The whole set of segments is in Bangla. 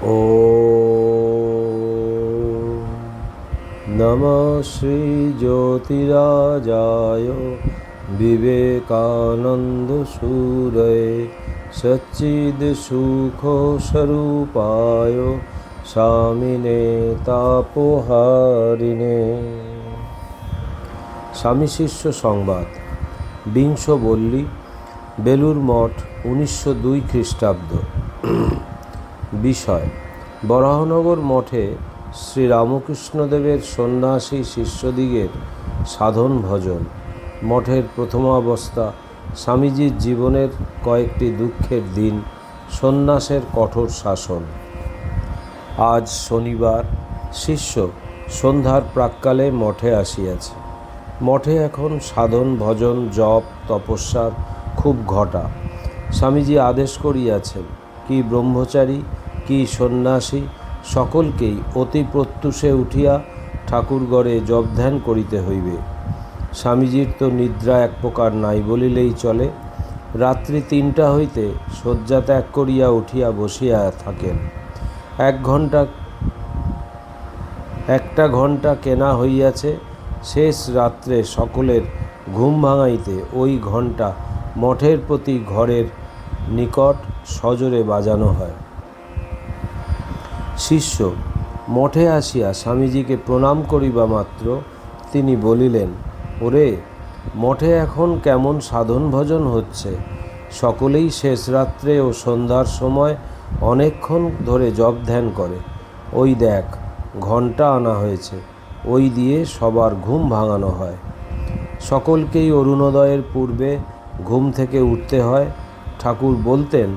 ॐ नमः श्रीज्योतिराजाय विवेकानन्दसूरये सच्चिदसुखस्वरूपाय স্বামিনে তাপহারিণে। স্বামী শিষ্য সংবাদ। বিংশ বল্লী, বেলুর মঠ, 1902 খ্রিস্টাব্দ। বিষয়: বরাহনগর মঠে শ্রীরামকৃষ্ণদেবের সন্ন্যাসী শিষ্যদিগের সাধন ভজন। মঠের প্রথমাবস্থা, স্বামীজির জীবনের কয়েকটি দুঃখের দিন, সন্ন্যাসের কঠোর শাসন। আজ শনিবার। শিষ্য সন্ধ্যার প্রাক্কালে মঠে আসিয়াছে। মঠে এখন সাধন ভজন, জপ, তপস্যার খুব ঘটা। স্বামীজি আদেশ করিয়াছেন, কি ব্রহ্মচারী কি সন্ন্যাসী সকলকেই অতি প্রত্যুষে উঠিয়া ঠাকুরঘরে জপ ধ্যান করিতে হইবে। স্বামীজির তো নিদ্রা এক প্রকার নাই বলিলেই চলে। রাত্রি 3টা হইতে শয্যা ত্যাগ করিয়া উঠিয়া বসিয়া থাকেন। 1 ঘণ্টা কেনা হইয়াছে। শেষ রাত্রে সকলের ঘুম ভাঙাইতে ওই ঘণ্টা মঠের প্রতি ঘরের নিকট সজোরে বাজানো হয়। শিষ্য মঠে আসিয়া স্বামীজিকে প্রণাম করিবা মাত্র তিনি বলিলেন, ওরে, মঠে এখন কেমন সাধন ভজন হচ্ছে। সকলেই শেষ রাত্রে ও সন্ধ্যার সময় অনেকক্ষণ ধরে জপ ধ্যান করে। ওই দেখ, ঘণ্টা আনা হয়েছে, ওই দিয়ে সবার ঘুম ভাঙানো হয়। সকলকেই অরুণোদয়ের পূর্বে ঘুম থেকে উঠতে হয়। ঠাকুর বলতেন,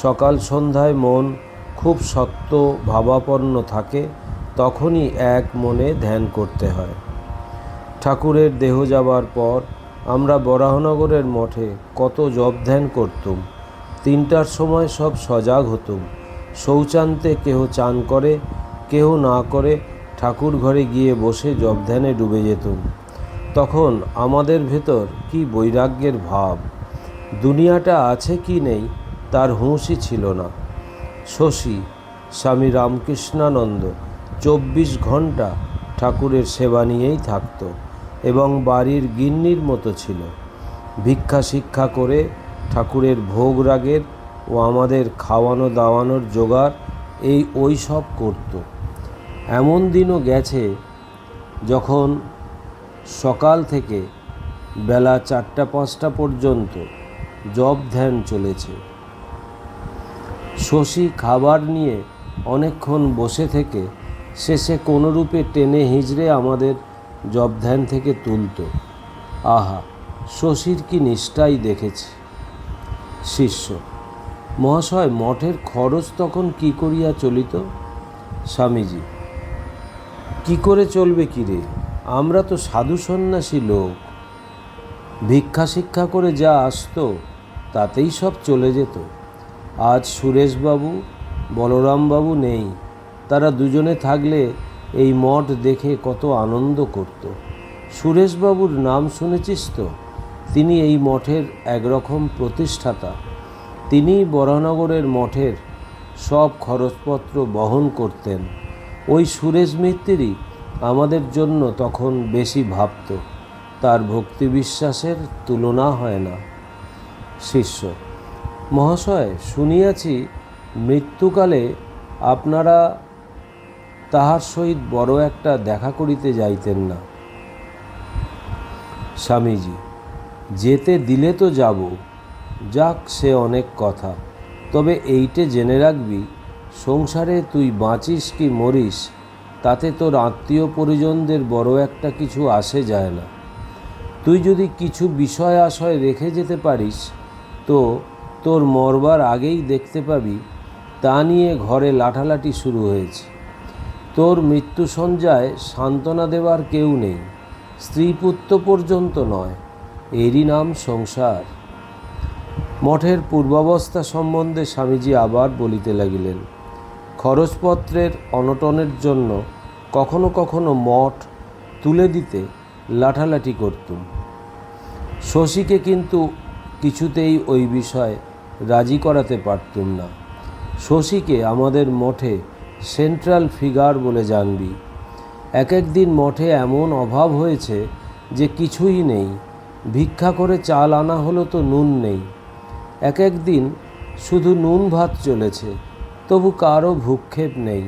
সকাল সন্ধ্যায় মন খুব সত্য ভাবাপন্ন থাকে, তখনই এক মনে ধ্যান করতে হয়। ঠাকুরের দেহ যাবার পর আমরা বরাহনগরের মঠে কত জপ ধ্যান করতুম। 3টার সময় সব সজাগ হতুম। শৌচান্তে কেহ চান করে, কেহ না করে ঠাকুর ঘরে গিয়ে বসে জপ ধ্যানে ডুবে যেতুম। তখন আমাদের ভেতর কি বৈরাগ্যের ভাব! দুনিয়াটা আছে কি নেই তার হুঁশই ছিল না। শশী, স্বামী রামকৃষ্ণানন্দ 24 ঘণ্টা ঠাকুরের সেবা নিয়েই থাকত এবং বাড়ির গিন্নির মতো ছিল। ভিক্ষা শিক্ষা করে ঠাকুরের ভোগ রাগের ও আমাদের খাওয়ানো দাওয়ানোর জোগাড় ওই সব করত। এমন দিনও গেছে যখন সকাল থেকে বেলা 4টা-5টা পর্যন্ত জপ ধ্যান চলেছে। শশী খাবার নিয়ে অনেকক্ষণ বসে থেকে শেষে কোনোরূপে টেনে হিঁচড়ে আমাদের জপ ধ্যান থেকে তুলত। আহা, শশীর কি নিষ্ঠাই দেখেছি। শিষ্য মহাশয়, মঠের খরচ তখন কি করিয়া চলিত? স্বামীজি, কি করে চলবে কি রে, আমরা তো সাধু সন্ন্যাসী লোক। ভিক্ষা শিক্ষা করে যা আসতো তাতেই সব চলে যেত। আজ সুরেশবাবু, বলরামবাবু নেই। তারা দুজনে থাকলে এই মঠ দেখে কত আনন্দ করত। সুরেশবাবুর নাম শুনেছিস তো? তিনি এই মঠের একরকম প্রতিষ্ঠাতা। তিনিই বরাহনগরের মঠের সব খরচপত্র বহন করতেন। ওই সুরেশ মিত্তিরই আমাদের জন্য তখন বেশি ভাবত। তার ভক্তি বিশ্বাসের তুলনা হয় না। শিষ্য মহাশয়, শুনিয়াছি মৃত্যুকালে আপনারা তাহার সহিত বড় একটা দেখা করিতে যাইতেন না। স্বামীজি, যেতে দিলে তো যাব। যাক, সে অনেক কথা। তবে এইটে জেনে রাখবি, সংসারে তুই বাঁচিস কি মরিস তাতে তোর আত্মীয় পরিজনদের বড় একটা কিছু আসে যায় না। তুই যদি কিছু বিষয় আশয় রেখে যেতে পারিস তো তোর মরবার আগেই দেখতে পাবি তা নিয়ে ঘরে লাঠালাঠি শুরু হয়েছে। তোর মৃত্যু সঞ্জয় সান্ত্বনা দেওয়ার কেউ নেই, স্ত্রী পুত্র পর্যন্ত নয়। এরই নাম সংসার। মঠের পূর্বাবস্থা সম্বন্ধে স্বামীজি আবার বলিতে লাগিলেন। খরচপত্রের অনটনের জন্য কখনো কখনো মঠ তুলে দিতে লাঠালাঠি করতুম। শশীকে কিন্তু কিছুতেই ওই বিষয়ে রাজি করাতে পারতুম না। শশীকে আমাদের মঠে সেন্ট্রাল ফিগার বলে জানবি। এক একদিন মঠে এমন অভাব হয়েছে যে কিছুই নেই, ভিক্ষা করে চাল আনা হলো তো নুন নেই। এক একদিন শুধু নুন ভাত চলেছে, তবু কারও ভূক্ষেপ নেই।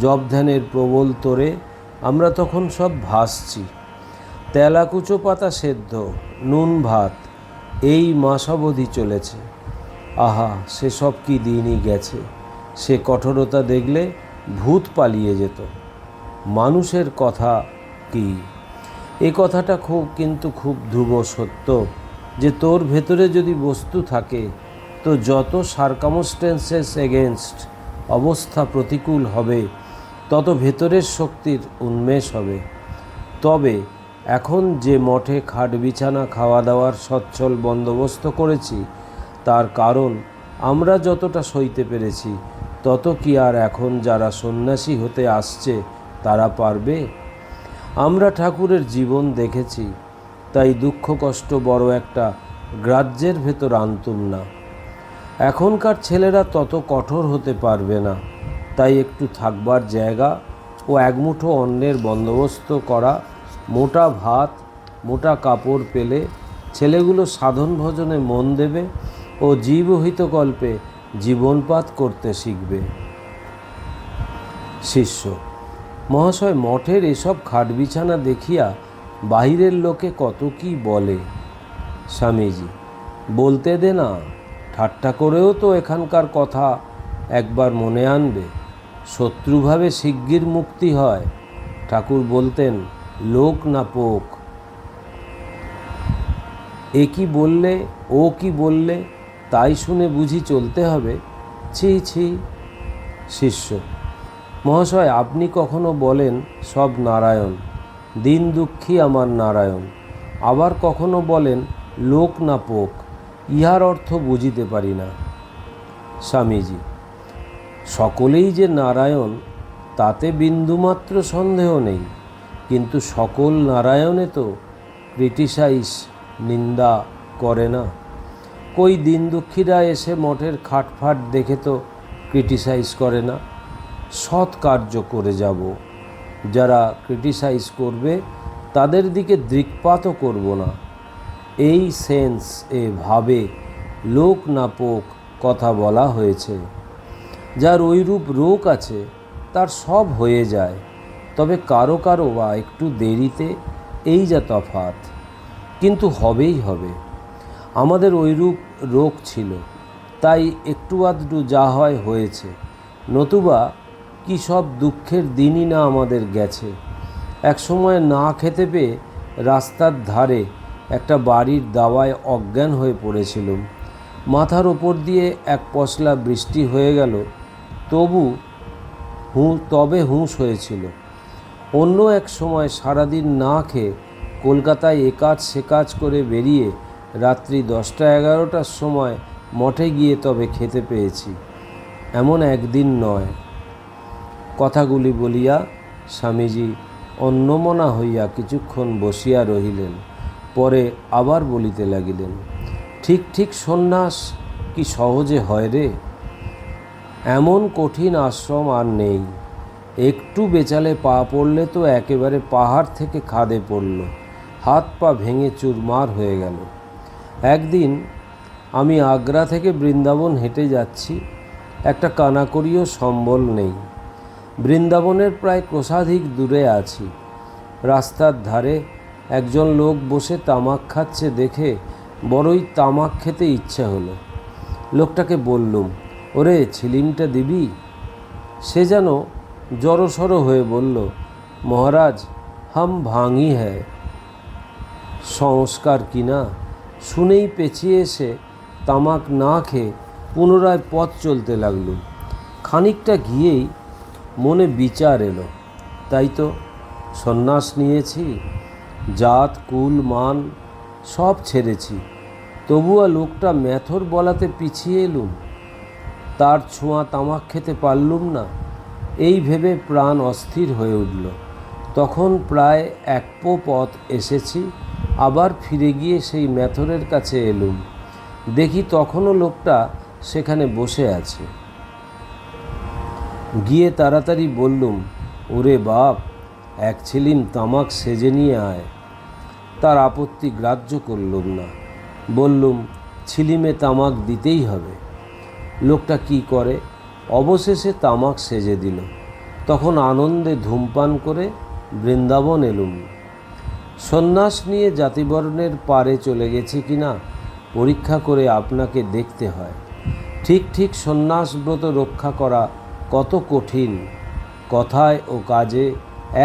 জপ ধ্যানের প্রবল তোরে আমরা তখন সব ভাসছি। তেলাকুচো পাতা সেদ্ধ, নুন ভাত, এই মাসাবধি চলেছে। আহা, সেসব কি দিনই গেছে। সে কঠোরতা দেখলে ভূত পালিয়ে যেত। মানুষের কথা কি, এ কথাটা খুব ধ্রুব সত্য যে তোর ভেতরে যদি বস্তু থাকে তো যত সার্কামস্টেন্সেস এগেনস্ট অবস্থা প্রতিকূল হবে তত ভেতরের শক্তির উন্মেষ হবে। তবে এখন যে মঠে খাট বিছানা খাওয়া দাওয়ার সচ্ছল বন্দোবস্ত করেছি তার কারণ আমরা যতটা সইতে পেরেছি তত কি আর এখন যারা সন্ন্যাসী হতে আসছে তারা পারবে? আমরা ঠাকুরের জীবন দেখেছি, তাই দুঃখ কষ্ট বড় একটা গ্রাহ্যের ভেতর আনতুম না। এখনকার ছেলেরা তত কঠোর হতে পারবে না, তাই একটু থাকবার জায়গা ও একমুঠো অন্নের বন্দোবস্ত করা, মোটা ভাত মোটা কাপড় পেলে ছেলেগুলো সাধন ভজনে মন দেবে ও জীবহিত কল্পে জীবনপাত করতে শিখবে। শিষ্য: মহাশয়, মঠের এসব খাট বিছানা দেখিয়া বাহিরের লোকে কত কি বলে। স্বামীজি: বলতে দে না, ঠাট্টা করেও তো এখানকার কথা একবার মনে আনবে। শত্রুভাবে শিগগির মুক্তি হয়। ঠাকুর বলতেন, লোক না পোক। এ কি বললে, ও কি বললে, তাই শুনে বুঝি চলতে হবে? ছি ছি। শিষ্য: মহাশয়, আপনি কখনো বলেন সব নারায়ণ, দিন দুঃখী আমার নারায়ণ, আবার কখনো বলেন লোক না পোক। ইহার অর্থ বুঝিতে পারি না। স্বামীজি: সকলেই যে নারায়ণ তাতে বিন্দুমাত্র সন্দেহ নেই, কিন্তু সকল নারায়ণে তো ক্রিটিসাইজ, নিন্দা করে না। কই দিন দুঃখীরা এসে মঠের খাটফাট দেখে তো ক্রিটিসাইজ করে না। সৎ কার্য করে যাব, যারা ক্রিটিসাইজ করবে তাদের দিকে দৃকপাতও করব না। এই সেন্স এ ভাবে লোক না পোক কথা বলা হয়েছে। যার ওইরূপ রোগ আছে তার সব হয়ে যায়, তবে কারো কারো বা একটু দেরিতে, এই যা তফাৎ, কিন্তু হবেই হবে। আমাদের ওইরূপ রোগ ছিল, তাই একটু আধটু যা হয় হয়েছে, নতুবা কি সব দুঃখের দিনই না আমাদের গেছে। এক সময় না খেতে পেয়ে রাস্তার ধারে একটা বাড়ির দাওয়ায় অজ্ঞান হয়ে পড়েছিলাম। মাথার ওপর দিয়ে এক পশলা বৃষ্টি হয়ে গেল, তবে হুঁশ হয়েছিল। অন্য এক সময় সারাদিন না খেয়ে কলকাতায় এ কাজ সে কাজ করে বেরিয়ে রাত্রি 10টা-11টার সময় মঠে গিয়ে তবে খেতে পেয়েছি। এমন একদিন নয়। কথাগুলি বলিয়া স্বামীজি অন্যমনা হইয়া কিছুক্ষণ বসিয়া রহিলেন, পরে আবার বলিতে লাগিলেন, ঠিক ঠিক সন্ন্যাস কি সহজে হয় রে? এমন কঠিন আশ্রম আর নেই। একটু বেচালে পা পড়লে তো একেবারে পাহাড় থেকে খাদে পড়ল, হাত পা ভেঙে চুরমার হয়ে গেল। একদিন আমি আগ্রা থেকে বৃন্দাবন হেঁটে যাচ্ছি, একটা কানাকড়িও সম্বল নেই। বৃন্দাবনের প্রায় ক্রোশাধিক দূরে আছি। রাস্তার ধারে একজন লোক বসে তামাক খাচ্ছে দেখে বড়ই তামাক খেতে ইচ্ছে হলো। লোকটাকে বললুম, ওরে ছিলিমটা দিবি? সে যেন জড়সড় হয়ে বলল, মহারাজ হাম ভাঙি হ্যায়। সংস্কার কিনা শুনেই পেছিয়ে এসে তামাক না খেয়ে পুনরায় পথ চলতে লাগলুম। খানিকটা গিয়েই মনে বিচার এলো, তাই তো সন্ন্যাস নিয়েছি, জাত কুল মান সব ছেড়েছি, তবুও লোকটা মেথর বলাতে পিছিয়ে এলুম, তার ছোঁয়া তামাক খেতে পারলুম না। এই ভেবে প্রাণ অস্থির হয়ে উঠল। তখন প্রায় 1 পো পথ এসেছি, আবার ফিরে গিয়ে সেই মেথরের কাছে এলুম। দেখি তখনও লোকটা সেখানে বসে আছে। গিয়ে তাড়াতাড়ি বললুম, ওরে বাপ, এক ছিলিম তামাক সেজে নিয়ে আয়। তার আপত্তি গ্রাহ্য করলুম না, বললুম, ছিলিমে তামাক দিতেই হবে। লোকটা কি করে, অবশেষে তামাক সেজে দিল। তখন আনন্দে ধূমপান করে বৃন্দাবন এলুম। সন্ন্যাস নিয়ে জাতিবর্ণের পারে চলে গেছি কিনা পরীক্ষা করে আপনাকে দেখতে হয়। ঠিক ঠিক সন্ন্যাসব্রত রক্ষা করা কত কঠিন। কথায় ও কাজে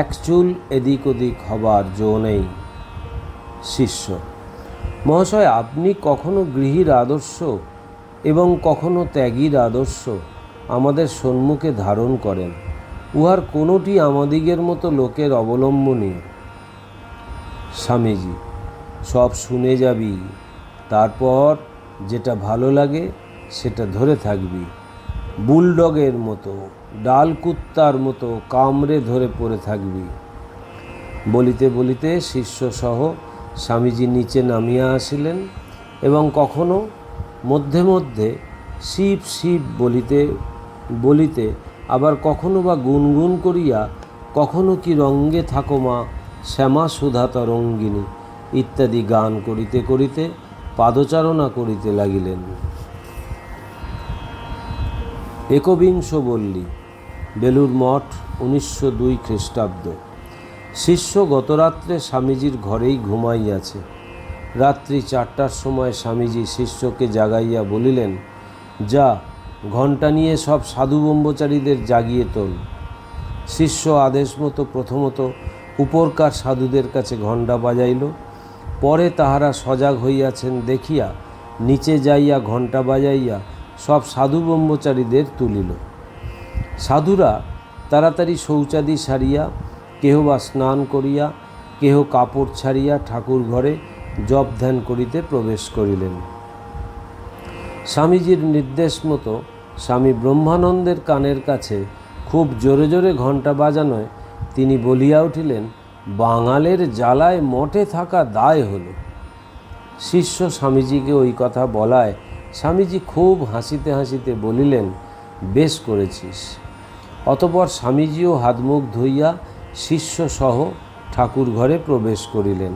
এক চুল এদিক ওদিক হবার জো নেই। শিষ্য, মহাশয়, আপনি কখনো গৃহীর আদর্শ এবং কখনো ত্যাগীর আদর্শ আমাদের সম্মুখে ধারণ করেন। উহার কোনোটি আমাদিগের মতো লোকের অবলম্বনীয়। স্বামীজি, সব শুনে যাবি, তারপর যেটা ভালো লাগে সেটা ধরে থাকবি। বুলডগের মতো, ডাল কুত্তার মতো কামড়ে ধরে পড়ে থাকবি। বলিতে বলিতে শিষ্যসহ স্বামীজি নিচে নামিয়া আসিলেন এবং কখনো মধ্যে মধ্যে শিব শিব বলিতে বলিতে আবার কখনো বা গুনগুন করিয়া কখনো কি রঙ্গে থাকো মা শ্যামা সুধা তরঙ্গিনী ইত্যাদি গান করিতে করিতে পাদচারণা করিতে লাগিলেন। একবিংশ বল্লী, বেলুর মঠ, 1902 খ্রিস্টাব্দ। শিষ্য গতরাত্রে স্বামীজির ঘরেই ঘুমাইয়াছে। রাত্রি 4টার সময় স্বামীজি শিষ্যকে জাগাইয়া বলিলেন, যা, ঘণ্টা নিয়ে সব সাধু ব্রহ্মচারীদের জাগিয়ে তোল। শিষ্য আদেশ মতো প্রথমত উপরকার সাধুদের কাছে ঘণ্টা বাজাইল। পরে তাহারা সজাগ হইয়াছেন দেখিয়া নিচে যাইয়া ঘণ্টা বাজাইয়া সব সাধু ব্রহ্মচারীদের তুলিল। সাধুরা তাড়াতাড়ি শৌচাদি সারিয়া, কেহ বা স্নান করিয়া, কেহ কাপড় ছাড়িয়া ঠাকুর ঘরে জপ ধ্যান করিতে প্রবেশ করিলেন। স্বামীজির নির্দেশ মতো স্বামী ব্রহ্মানন্দের কানের কাছে খুব জোরে জোরে ঘণ্টা বাজানোয় তিনি বলিয়া উঠিলেন, বাঙালের জ্বালায় মঠে থাকা দায় হল। শিষ্য স্বামীজিকে ওই কথা বলায় স্বামীজি খুব হাসিতে হাসিতে বলিলেন, বেশ করেছিস। অতঃপর স্বামীজিও হাতমুখ ধুইয়া শিষ্যসহ ঠাকুর ঘরে প্রবেশ করিলেন।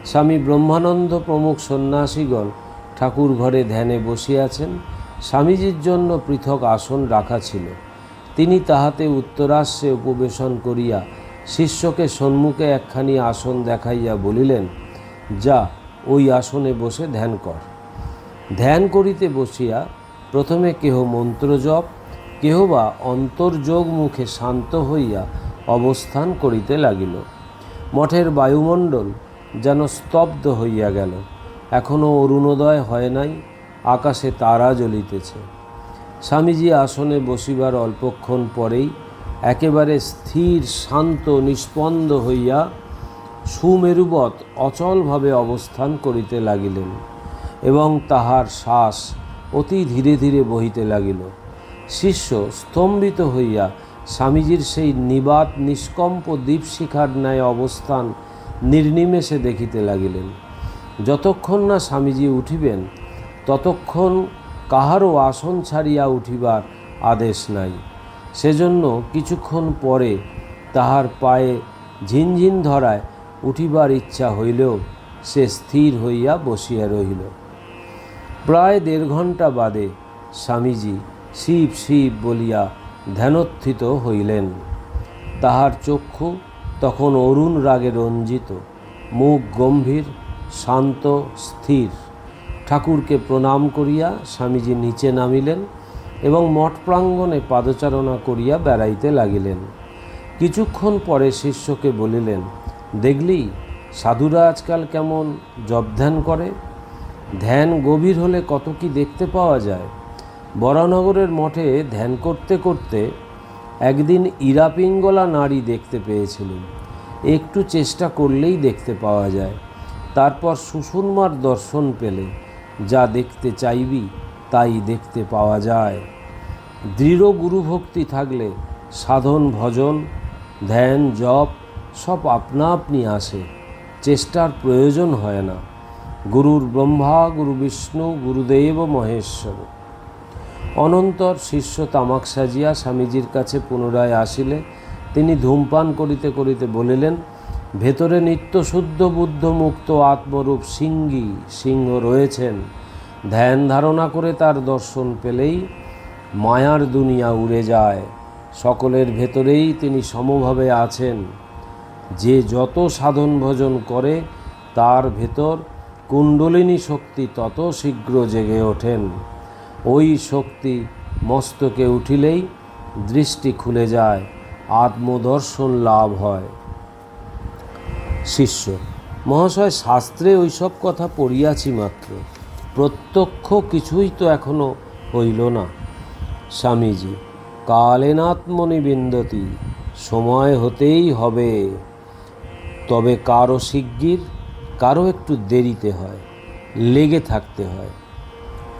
স্বামী ব্রহ্মানন্দ প্রমুখ সন্ন্যাসীগণ ঠাকুর ঘরে ধ্যানে বসিয়াছেন। স্বামীজির জন্য পৃথক আসন রাখা ছিল। তিনি তাহাতে উত্তরাশ্বে উপবেশন করিয়া শিষ্যকে সম্মুখে একখানি আসন দেখাইয়া বলিলেন, যা, ওই আসনে বসে ধ্যান কর। ধ্যান করিতে বসিয়া প্রথমে কেহ মন্ত্র জপ, কেহ বা অন্তর্যোগ মুখে শান্ত হইয়া অবস্থান করিতে লাগিল। মঠের বায়ুমণ্ডল যেন স্তব্ধ হইয়া গেল। এখনও অরুণোদয় হয় নাই, আকাশে তারা জ্বলিতেছে। স্বামীজি আসনে বসিবার অল্পক্ষণ পরেই একেবারে স্থির শান্ত নিস্পন্দ হইয়া সুমেরুবৎ অচলভাবে অবস্থান করিতে লাগিলেন এবং তাহার শ্বাস অতি ধীরে ধীরে বহিতে লাগিল। শিষ্য স্তম্ভিত হইয়া স্বামীজির সেই নিবাত নিষ্কম্প দীপশিখার ন্যায় অবস্থান নির্নিমেষে দেখিতে লাগিলেন। যতক্ষণ না স্বামীজি উঠিবেন ততক্ষণ কাহারও আসন ছাড়িয়া উঠিবার আদেশ নাই। সেজন্য কিছুক্ষণ পরে তাহার পায়ে ঝিনঝিন ধরায় উঠিবার ইচ্ছা হইলেও সে স্থির হইয়া বসিয়া রহিল। প্রায় 1.5 ঘণ্টা বাদে স্বামীজি শিব শিব বলিয়া ধ্যানোত্থিত হইলেন। তাহার চক্ষু তখন অরুণ রাগে রঞ্জিত, মুখ গম্ভীর, শান্ত, স্থির। ঠাকুরকে প্রণাম করিয়া স্বামীজি নিচে নামিলেন এবং মঠ প্রাঙ্গণে পাদচারণা করিয়া বেড়াইতে লাগিলেন। কিছুক্ষণ পরে শিষ্যকে বলিলেন, দেখলি সাধুরা আজকাল কেমন জপ ধ্যান করে? ধ্যান গভীর হলে কত কি দেখতে পাওয়া যায়। বরানগরের মঠে ধ্যান করতে করতে একদিন ইরাপিঙ্গলা নারী দেখতে পেয়েছিলেন। একটু চেষ্টা করলেই দেখতে পাওয়া যায়। তারপর সুষুম্নার দর্শন পেলে যা দেখতে চাইবি তাই দেখতে পাওয়া যায়। দৃঢ় গুরুভক্তি থাকলে সাধন ভজন ধ্যান জপ সব আপনা আপনি আসে, চেষ্টার প্রয়োজন হয় না। গুরুর ব্রহ্মা, গুরু বিষ্ণু, গুরুদেব মহেশ্বর। অনন্তর শিষ্য তামাক সাজিয়া স্বামীজির কাছে পুনরায় আসিলে তিনি ধূমপান করিতে করিতে বলিলেন, ভেতরে নিত্যশুদ্ধ বুদ্ধ মুক্ত আত্মরূপ সিংহ রয়েছেন। ধ্যান ধারণা করে তার দর্শন পেলেই মায়ার দুনিয়া উড়ে যায়। সকলের ভেতরেই তিনি সমভাবে আছেন। যে যত সাধন ভজন করে তার ভেতর কুণ্ডলিনী শক্তি তত শীঘ্র জেগে ওঠেন। ওই শক্তি মস্তকে উঠিলেই দৃষ্টি খুলে যায়, আত্মদর্শন লাভ হয়। শিষ্য, মহাশয়, শাস্ত্রে ওইসব কথা পড়িয়াছি মাত্র, প্রত্যক্ষ কিছুই তো এখনো হইল না। স্বামীজি, কালেনাত্মনি বিন্দতি, সময় হতেই হবে। তবে কারো শিগগির, কারো একটু দেরিতে হয়, লেগে থাকতে হয়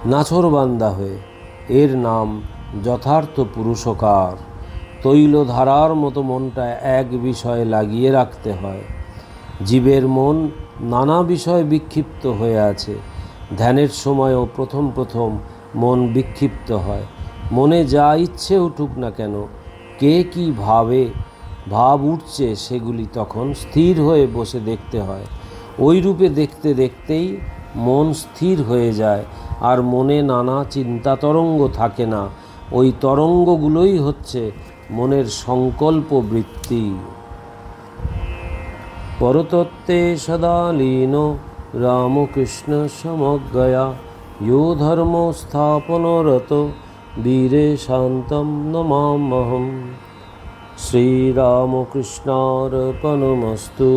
নাছোড়বান্দা হয়ে। এর নাম যথার্থ পুরুষকার। তৈলধারার মতো মনটা এক বিষয়ে লাগিয়ে রাখতে হয়। জীবের মন নানা বিষয়ে বিক্ষিপ্ত হয়ে আছে। ধ্যানের সময়ও প্রথম মন বিক্ষিপ্ত হয়। মনে যা ইচ্ছে উঠুক না কেন, কে কী ভাব উঠছে, সেগুলি তখন স্থির হয়ে বসে দেখতে হয়। ওই রূপে দেখতে দেখতেই মন স্থির হয়ে যায়, আর মনে নানা চিন্তা তরঙ্গ থাকে না। ওই তরঙ্গগুলোই হচ্ছে মনের সংকল্প বৃত্তি। পরতত্ত্বে সদা লীন রামকৃষ্ণ সমজ্ঞয়া, ইয়ো ধর্ম স্থাপনরত বীরে শান্তম নমাম্যহম। শ্রীরামকৃষ্ণার্পণমস্তু।